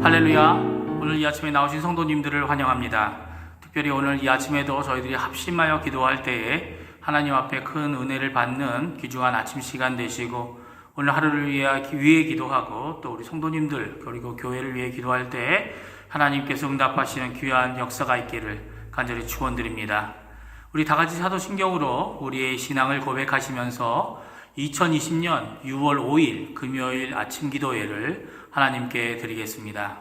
할렐루야. 오늘 이 아침에 나오신 성도님들을 환영합니다. 특별히 오늘 이 아침에도 저희들이 합심하여 기도할 때에 하나님 앞에 큰 은혜를 받는 귀중한 아침 시간 되시고, 오늘 하루를 위해 기도하고 또 우리 성도님들 그리고 교회를 위해 기도할 때에 하나님께서 응답하시는 귀한 역사가 있기를 간절히 축원드립니다. 우리 다같이 사도신경으로 우리의 신앙을 고백하시면서 2020년 6월 5일 금요일 아침 기도회를 하나님께 드리겠습니다.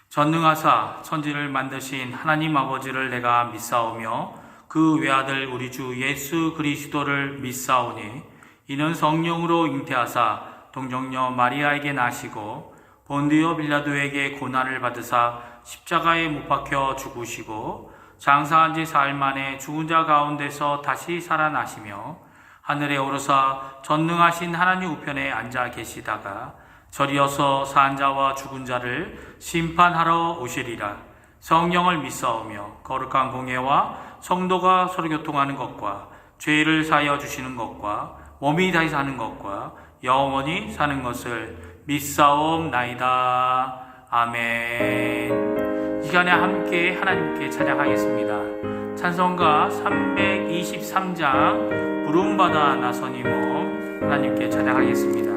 전능하사 천지를 만드신 하나님 아버지를 내가 믿사오며 그 외아들 우리 주 예수 그리스도를 믿사오니 이는 성령으로 잉태하사 동정녀 마리아에게 나시고 본디오 빌라도에게 고난을 받으사 십자가에 못 박혀 죽으시고 장사한 지 사흘 만에 죽은 자 가운데서 다시 살아나시며 하늘에 오르사 전능하신 하나님 우편에 앉아 계시다가 저리어서 산 자와 죽은 자를 심판하러 오시리라. 성령을 믿사오며 거룩한 공예와 성도가 서로 교통하는 것과 죄를 사하여 주시는 것과 몸이 다시 사는 것과 영원히 사는 것을 믿사옵나이다. 아멘. 이 시간에 함께 하나님께 찬양하겠습니다. 찬송가 323장 부름받아 나서니 몸 하나님께 찬양하겠습니다.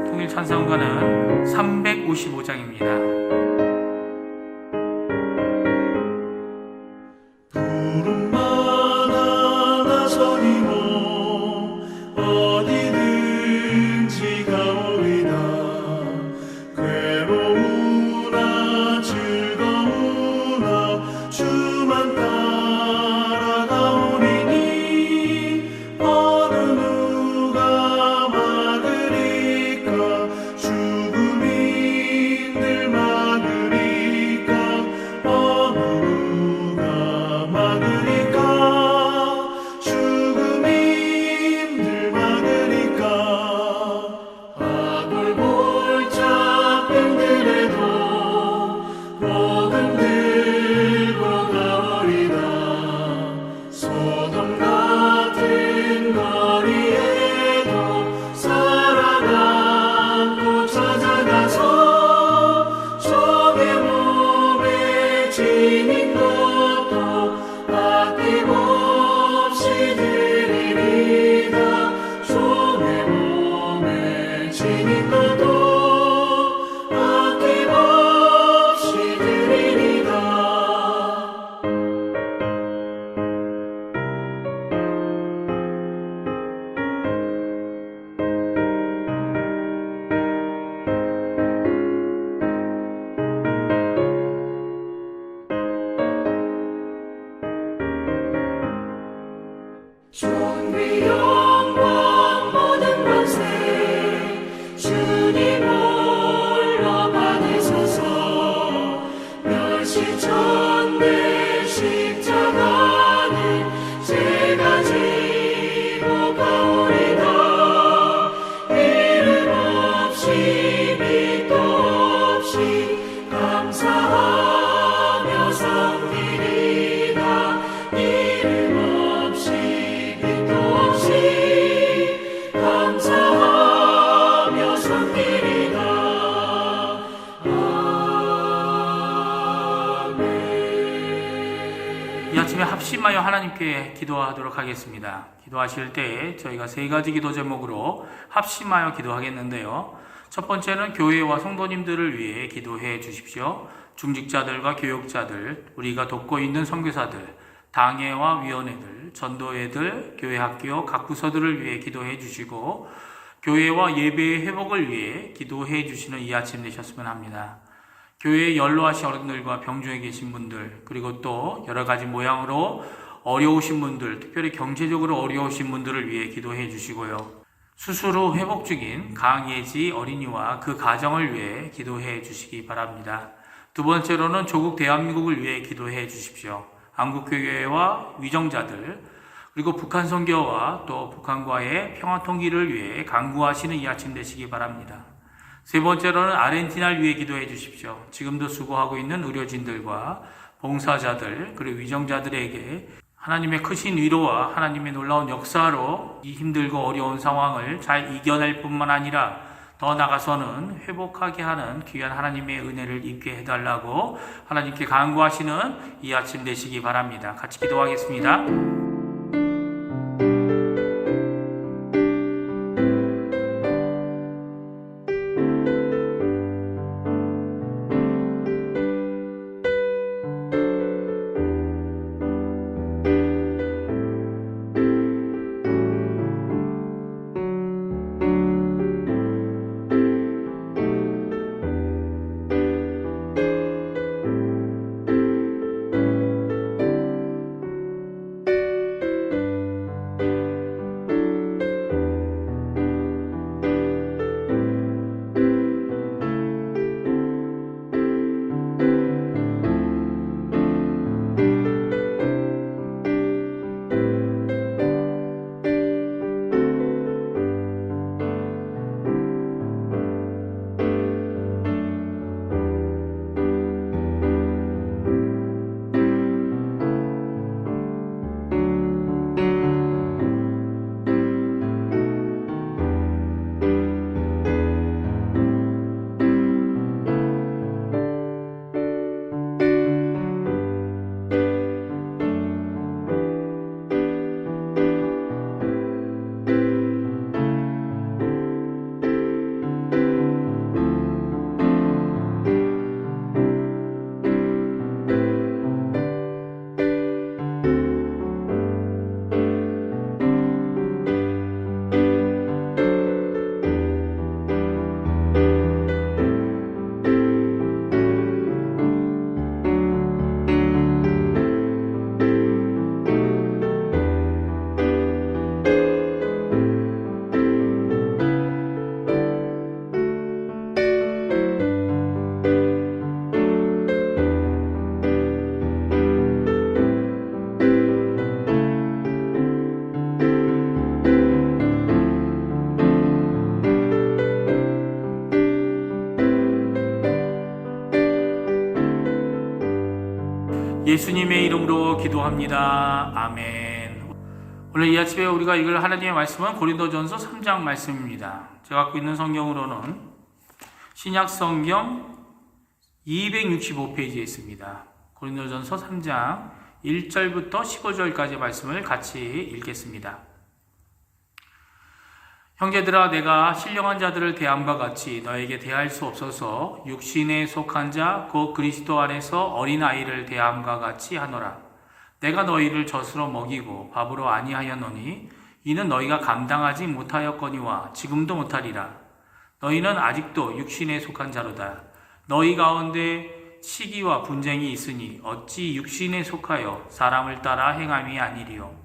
통일 찬송가는 355장입니다. 합심하여 하나님께 기도하도록 하겠습니다. 기도하실 때 저희가 세 가지 기도 제목으로 합심하여 기도하겠는데요. 첫 번째는 교회와 성도님들을 위해 기도해 주십시오. 중직자들과 교육자들, 우리가 돕고 있는 선교사들, 당회와 위원회들, 전도회들, 교회 학교 각 부서들을 위해 기도해 주시고, 교회와 예배의 회복을 위해 기도해 주시는 이 아침 되셨으면 합니다. 교회에 연로하신 어른들과 병중에 계신 분들, 그리고 또 여러 가지 모양으로 어려우신 분들, 특별히 경제적으로 어려우신 분들을 위해 기도해 주시고요. 수술 후 회복 중인 강예지 어린이와 그 가정을 위해 기도해 주시기 바랍니다. 두 번째로는 조국 대한민국을 위해 기도해 주십시오. 한국교회와 위정자들, 그리고 북한 선교와 또 북한과의 평화 통일을 위해 강구하시는 이 아침 되시기 바랍니다. 세 번째로는 아르헨티나를 위해 기도해 주십시오. 지금도 수고하고 있는 의료진들과 봉사자들 그리고 위정자들에게 하나님의 크신 위로와 하나님의 놀라운 역사로 이 힘들고 어려운 상황을 잘 이겨낼 뿐만 아니라 더 나가서는 회복하게 하는 귀한 하나님의 은혜를 입게 해달라고 하나님께 간구하시는 이 아침 되시기 바랍니다. 같이 기도하겠습니다. 예수님의 이름으로 기도합니다. 아멘. 오늘 이 아침에 우리가 읽을 하나님의 말씀은 고린도전서 3장 말씀입니다. 제가 갖고 있는 성경으로는 신약 성경 265페이지에 있습니다. 고린도전서 3장 1절부터 15절까지 말씀을 같이 읽겠습니다. 형제들아, 내가 신령한 자들을 대함과 같이 너에게 대할 수 없어서 육신에 속한 자 곧 그리스도 안에서 어린아이를 대함과 같이 하노라. 내가 너희를 젖으로 먹이고 밥으로 아니하였노니 이는 너희가 감당하지 못하였거니와 지금도 못하리라. 너희는 아직도 육신에 속한 자로다. 너희 가운데 시기와 분쟁이 있으니 어찌 육신에 속하여 사람을 따라 행함이 아니리요.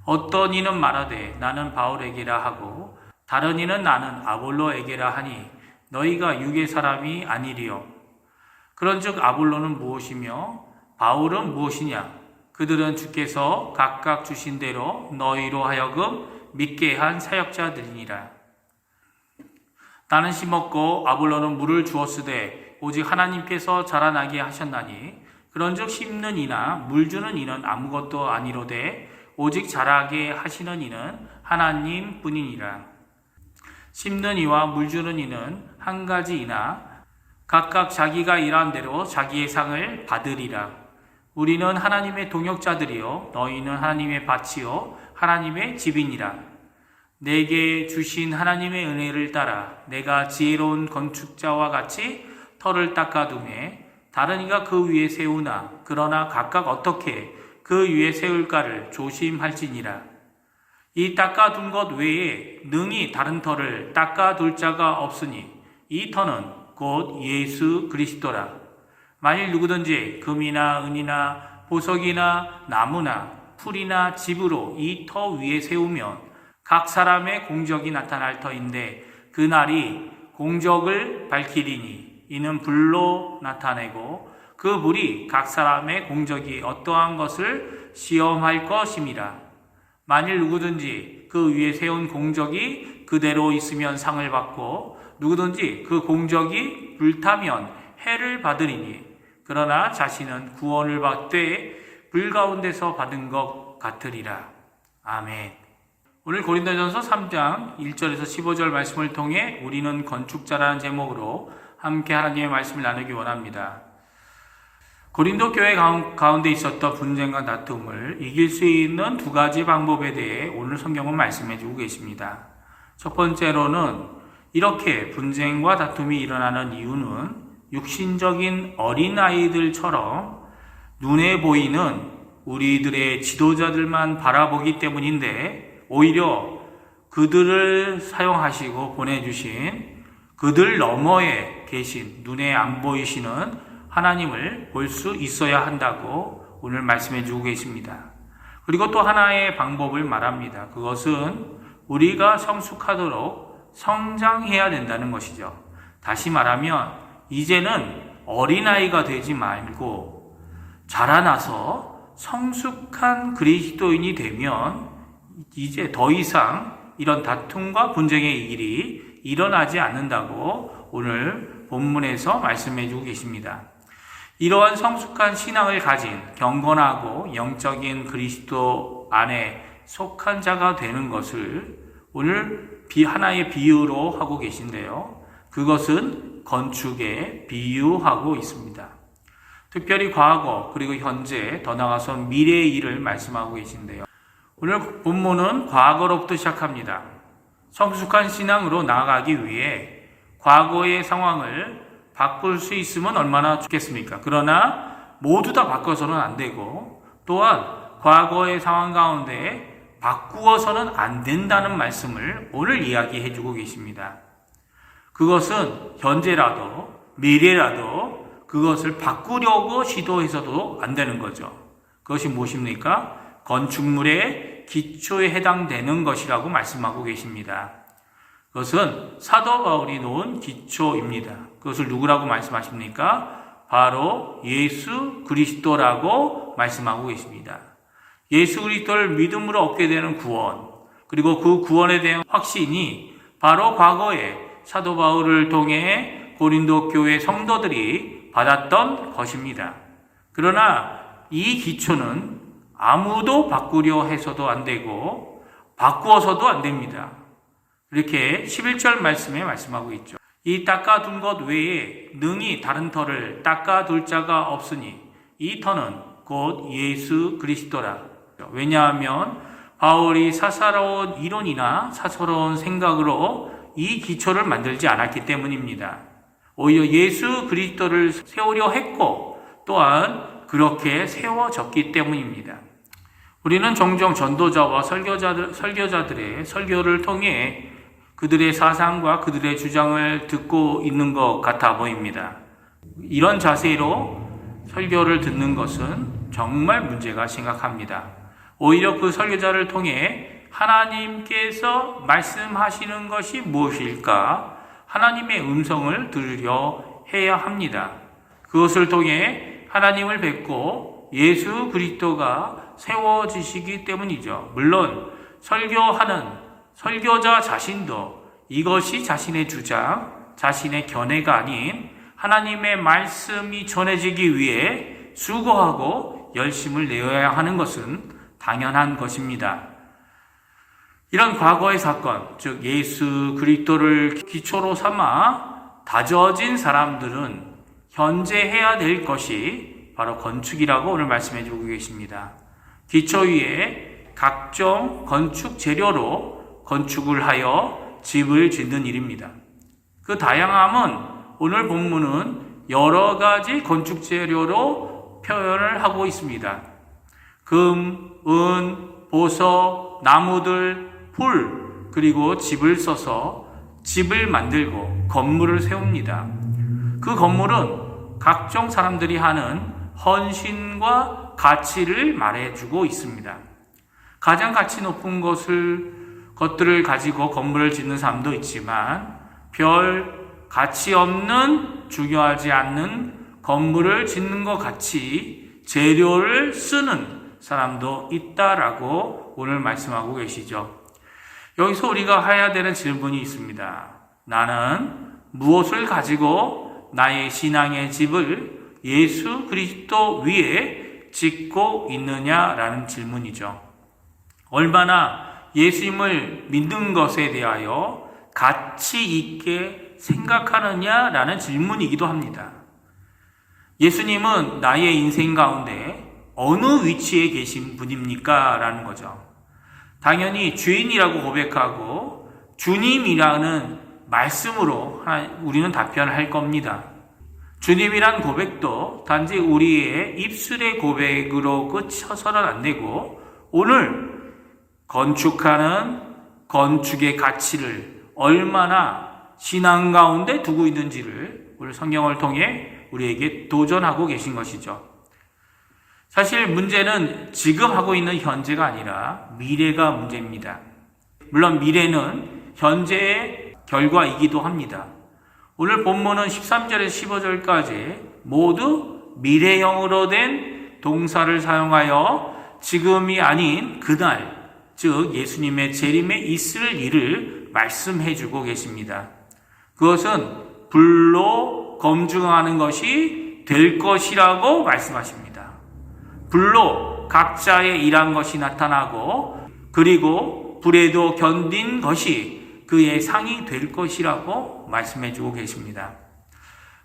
어떤 이는 말하되 나는 바울에게라 하고 다른 이는 나는 아볼로에게라 하니 너희가 육의 사람이 아니리요. 그런즉 아볼로는 무엇이며 바울은 무엇이냐? 그들은 주께서 각각 주신 대로 너희로 하여금 믿게 한 사역자들이니라. 나는 심었고 아볼로는 물을 주었으되 오직 하나님께서 자라나게 하셨나니 그런즉 심는 이나 물 주는 이는 아무것도 아니로되 오직 자라게 하시는 이는 하나님 뿐이니라. 심는 이와 물 주는 이는 한 가지이나 각각 자기가 일한 대로 자기의 상을 받으리라. 우리는 하나님의 동역자들이요 너희는 하나님의 밭이요 하나님의 집이니라. 내게 주신 하나님의 은혜를 따라 내가 지혜로운 건축자와 같이 터를 닦아두매 다른 이가 그 위에 세우나 그러나 각각 어떻게 그 위에 세울까를 조심할지니라. 이 닦아둔 것 외에 능히 다른 터를 닦아둘 자가 없으니 이 터는 곧 예수 그리스도라. 만일 누구든지 금이나 은이나 보석이나 나무나 풀이나 집으로 이 터 위에 세우면 각 사람의 공적이 나타날 터인데 그날이 공적을 밝히리니 이는 불로 나타내고 그 불이 각 사람의 공적이 어떠한 것을 시험할 것임이라. 만일 누구든지 그 위에 세운 공적이 그대로 있으면 상을 받고 누구든지 그 공적이 불타면 해를 받으리니 그러나 자신은 구원을 받되 불 가운데서 받은 것 같으리라. 아멘. 오늘 고린도전서 3장 1절에서 15절 말씀을 통해 우리는 건축자라는 제목으로 함께 하나님의 말씀을 나누기 원합니다. 고린도 교회 가운데 있었던 분쟁과 다툼을 이길 수 있는 두 가지 방법에 대해 오늘 성경은 말씀해 주고 계십니다. 첫 번째로는 이렇게 분쟁과 다툼이 일어나는 이유는 육신적인 어린아이들처럼 눈에 보이는 우리들의 지도자들만 바라보기 때문인데, 오히려 그들을 사용하시고 보내주신 그들 너머에 계신 눈에 안 보이시는 하나님을 볼 수 있어야 한다고 오늘 말씀해 주고 계십니다. 그리고 또 하나의 방법을 말합니다. 그것은 우리가 성숙하도록 성장해야 된다는 것이죠. 다시 말하면 이제는 어린아이가 되지 말고 자라나서 성숙한 그리스도인이 되면 이제 더 이상 이런 다툼과 분쟁의 일이 일어나지 않는다고 오늘 본문에서 말씀해 주고 계십니다. 이러한 성숙한 신앙을 가진 경건하고 영적인 그리스도 안에 속한 자가 되는 것을 오늘 하나의 비유로 하고 계신데요. 그것은 건축에 비유하고 있습니다. 특별히 과거 그리고 현재, 더 나아가서 미래의 일을 말씀하고 계신데요. 오늘 본문은 과거로부터 시작합니다. 성숙한 신앙으로 나아가기 위해 과거의 상황을 바꿀 수 있으면 얼마나 좋겠습니까? 그러나 모두 다 바꿔서는 안 되고, 또한 과거의 상황 가운데 바꾸어서는 안 된다는 말씀을 오늘 이야기해 주고 계십니다. 그것은 현재라도 미래라도 그것을 바꾸려고 시도해서도 안 되는 거죠. 그것이 무엇입니까? 건축물의 기초에 해당되는 것이라고 말씀하고 계십니다. 그것은 사도 바울이 놓은 기초입니다. 그것을 누구라고 말씀하십니까? 바로 예수 그리스도라고 말씀하고 계십니다. 예수 그리스도를 믿음으로 얻게 되는 구원, 그리고 그 구원에 대한 확신이 바로 과거에 사도 바울을 통해 고린도 교회 성도들이 받았던 것입니다. 그러나 이 기초는 아무도 바꾸려 해서도 안 되고 바꾸어서도 안 됩니다. 이렇게 11절 말씀에 말씀하고 있죠. 이 닦아둔 것 외에 능히 다른 터를 닦아둘 자가 없으니 이 터는 곧 예수 그리스도라. 왜냐하면 바울이 사사로운 이론이나 사사로운 생각으로 이 기초를 만들지 않았기 때문입니다. 오히려 예수 그리스도를 세우려 했고 또한 그렇게 세워졌기 때문입니다. 우리는 종종 전도자와 설교자들의 설교를 통해 그들의 사상과 그들의 주장을 듣고 있는 것 같아 보입니다. 이런 자세로 설교를 듣는 것은 정말 문제가 심각합니다. 오히려 그 설교자를 통해 하나님께서 말씀하시는 것이 무엇일까? 하나님의 음성을 들으려 해야 합니다. 그것을 통해 하나님을 뵙고 예수 그리스도가 세워지시기 때문이죠. 물론 설교하는 설교자 자신도 이것이 자신의 주장, 자신의 견해가 아닌 하나님의 말씀이 전해지기 위해 수고하고 열심을 내어야 하는 것은 당연한 것입니다. 이런 과거의 사건, 즉 예수 그리스도를 기초로 삼아 다져진 사람들은 현재 해야 될 것이 바로 건축이라고 오늘 말씀해 주고 계십니다. 기초 위에 각종 건축 재료로 건축을 하여 집을 짓는 일입니다. 그 다양함은 오늘 본문은 여러 가지 건축 재료로 표현을 하고 있습니다. 금, 은, 보석, 나무들, 풀, 그리고 집을 써서 집을 만들고 건물을 세웁니다. 그 건물은 각종 사람들이 하는 헌신과 가치를 말해주고 있습니다. 가장 가치 높은 것들을 가지고 건물을 짓는 사람도 있지만 별 가치 없는, 중요하지 않는 건물을 짓는 것 같이 재료를 쓰는 사람도 있다라고 오늘 말씀하고 계시죠. 여기서 우리가 해야 되는 질문이 있습니다. 나는 무엇을 가지고 나의 신앙의 집을 예수 그리스도 위에 짓고 있느냐라는 질문이죠. 얼마나 예수님을 믿는 것에 대하여 가치 있게 생각하느냐라는 질문이기도 합니다. 예수님은 나의 인생 가운데 어느 위치에 계신 분입니까? 라는 거죠. 당연히 주인이라고 고백하고 주님이라는 말씀으로 우리는 답변을 할 겁니다. 주님이란 고백도 단지 우리의 입술의 고백으로 끝쳐서는 안 되고 오늘 건축하는 건축의 가치를 얼마나 신앙 가운데 두고 있는지를 오늘 성경을 통해 우리에게 도전하고 계신 것이죠. 사실 문제는 지금 하고 있는 현재가 아니라 미래가 문제입니다. 물론 미래는 현재의 결과이기도 합니다. 오늘 본문은 13절에서 15절까지 모두 미래형으로 된 동사를 사용하여 지금이 아닌 그날, 즉 예수님의 재림에 있을 일을 말씀해 주고 계십니다. 그것은 불로 검증하는 것이 될 것이라고 말씀하십니다. 불로 각자의 일한 것이 나타나고 그리고 불에도 견딘 것이 그의 상이 될 것이라고 말씀해 주고 계십니다.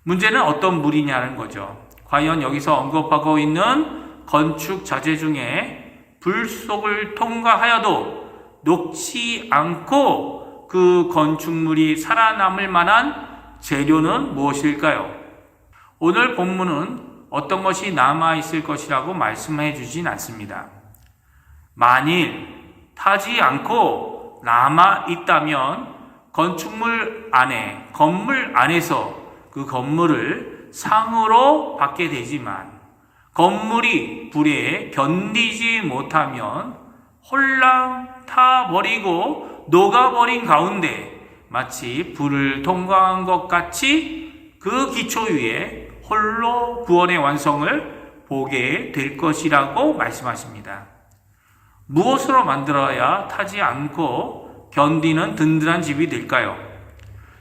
문제는 어떤 물이냐는 거죠. 과연 여기서 언급하고 있는 건축 자재 중에 불 속을 통과하여도 녹지 않고 그 건축물이 살아남을 만한 재료는 무엇일까요? 오늘 본문은 어떤 것이 남아있을 것이라고 말씀해 주진 않습니다. 만일 타지 않고 남아있다면 건축물 안에, 건물 안에서 그 건물을 상으로 받게 되지만 건물이 불에 견디지 못하면 홀랑 타버리고 녹아버린 가운데 마치 불을 통과한 것 같이 그 기초 위에 홀로 구원의 완성을 보게 될 것이라고 말씀하십니다. 무엇으로 만들어야 타지 않고 견디는 든든한 집이 될까요?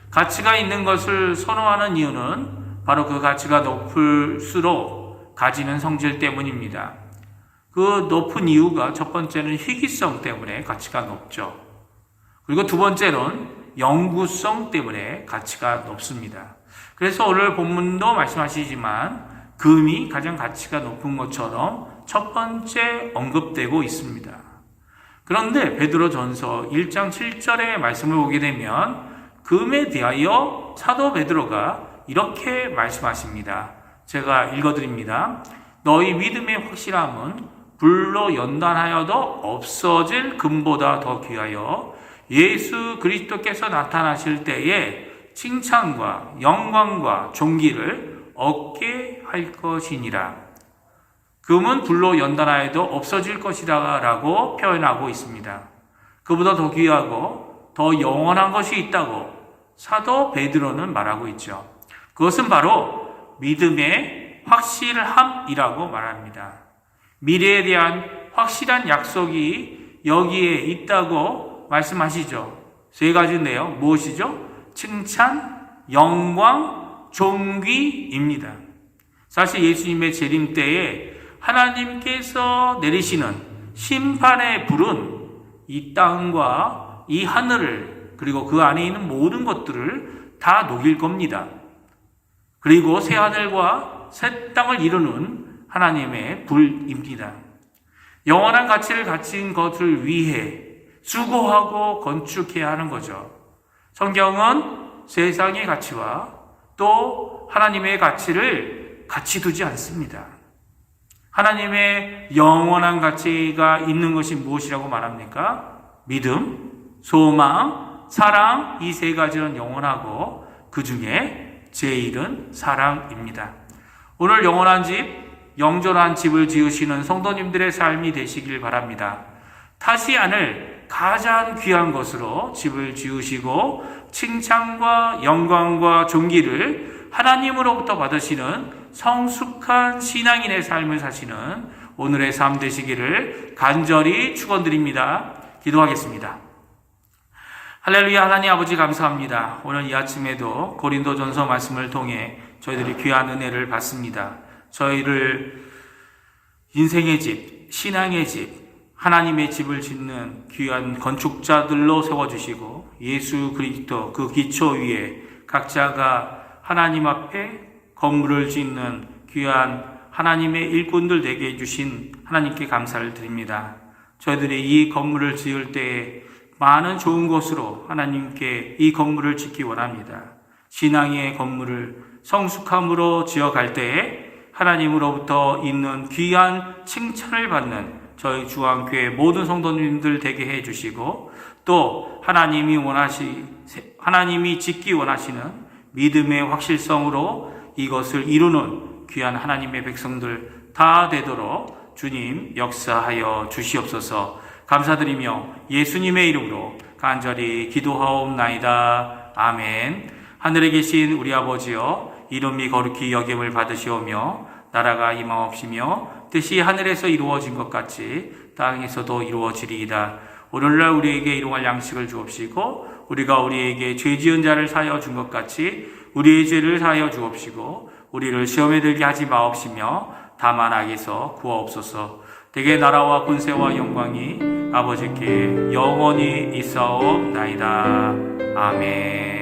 가치가 있는 것을 선호하는 이유는 바로 그 가치가 높을수록 가지는 성질 때문입니다. 그 높은 이유가 첫 번째는 희귀성 때문에 가치가 높죠. 그리고 두 번째는 영구성 때문에 가치가 높습니다. 그래서 오늘 본문도 말씀하시지만 금이 가장 가치가 높은 것처럼 첫 번째 언급되고 있습니다. 그런데 베드로전서 1장 7절의 말씀을 보게 되면 금에 대하여 사도 베드로가 이렇게 말씀하십니다. 제가 읽어드립니다. 너희 믿음의 확실함은 불로 연단하여도 없어질 금보다 더 귀하여 예수 그리스도께서 나타나실 때에 칭찬과 영광과 존귀를 얻게 할 것이니라. 금은 불로 연단하여도 없어질 것이다 라고 표현하고 있습니다. 그보다 더 귀하고 더 영원한 것이 있다고 사도 베드로는 말하고 있죠. 그것은 바로 믿음의 확실함이라고 말합니다. 미래에 대한 확실한 약속이 여기에 있다고 말씀하시죠. 세 가지인데요. 무엇이죠? 칭찬, 영광, 존귀입니다. 사실 예수님의 재림 때에 하나님께서 내리시는 심판의 불은 이 땅과 이 하늘을 그리고 그 안에 있는 모든 것들을 다 녹일 겁니다. 그리고 새 하늘과 새 땅을 이루는 하나님의 불입니다. 영원한 가치를 가진 것을 위해 수고하고 건축해야 하는 거죠. 성경은 세상의 가치와 또 하나님의 가치를 같이 두지 않습니다. 하나님의 영원한 가치가 있는 것이 무엇이라고 말합니까? 믿음, 소망, 사랑, 이 세 가지는 영원하고 그 중에 제일은 사랑입니다. 오늘 영원한 집, 영존한 집을 지으시는 성도님들의 삶이 되시길 바랍니다. 타지 않을 가장 귀한 것으로 집을 지으시고 칭찬과 영광과 존귀를 하나님으로부터 받으시는 성숙한 신앙인의 삶을 사시는 오늘의 삶 되시기를 간절히 축원드립니다. 기도하겠습니다. 할렐루야. 하나님 아버지 감사합니다. 오늘 이 아침에도 고린도전서 말씀을 통해 저희들이 귀한 은혜를 받습니다. 저희를 인생의 집, 신앙의 집, 하나님의 집을 짓는 귀한 건축자들로 세워주시고 예수 그리스도 그 기초 위에 각자가 하나님 앞에 건물을 짓는 귀한 하나님의 일꾼들 되게 해주신 하나님께 감사를 드립니다. 저희들이 이 건물을 지을 때에 많은 좋은 것으로 하나님께 이 건물을 짓기 원합니다. 신앙의 건물을 성숙함으로 지어갈 때에 하나님으로부터 있는 귀한 칭찬을 받는 저희 주한교회 모든 성도님들 되게 해주시고 또 하나님이 짓기 원하시는 믿음의 확실성으로 이것을 이루는 귀한 하나님의 백성들 다 되도록 주님 역사하여 주시옵소서. 감사드리며 예수님의 이름으로 간절히 기도하옵나이다. 아멘. 하늘에 계신 우리 아버지여, 이름이 거룩히 여김을 받으시오며 나라가 임하옵시며 뜻이 하늘에서 이루어진 것 같이 땅에서도 이루어지리이다. 오늘날 우리에게 일용할 양식을 주옵시고 우리가 우리에게 죄 지은 자를 사하여 준 것 같이 우리의 죄를 사하여 주옵시고 우리를 시험에 들게 하지 마옵시며 다만 악에서 구하옵소서. 대개 나라와 권세와 영광이 아버지께 영원히 있사옵나이다. 아멘.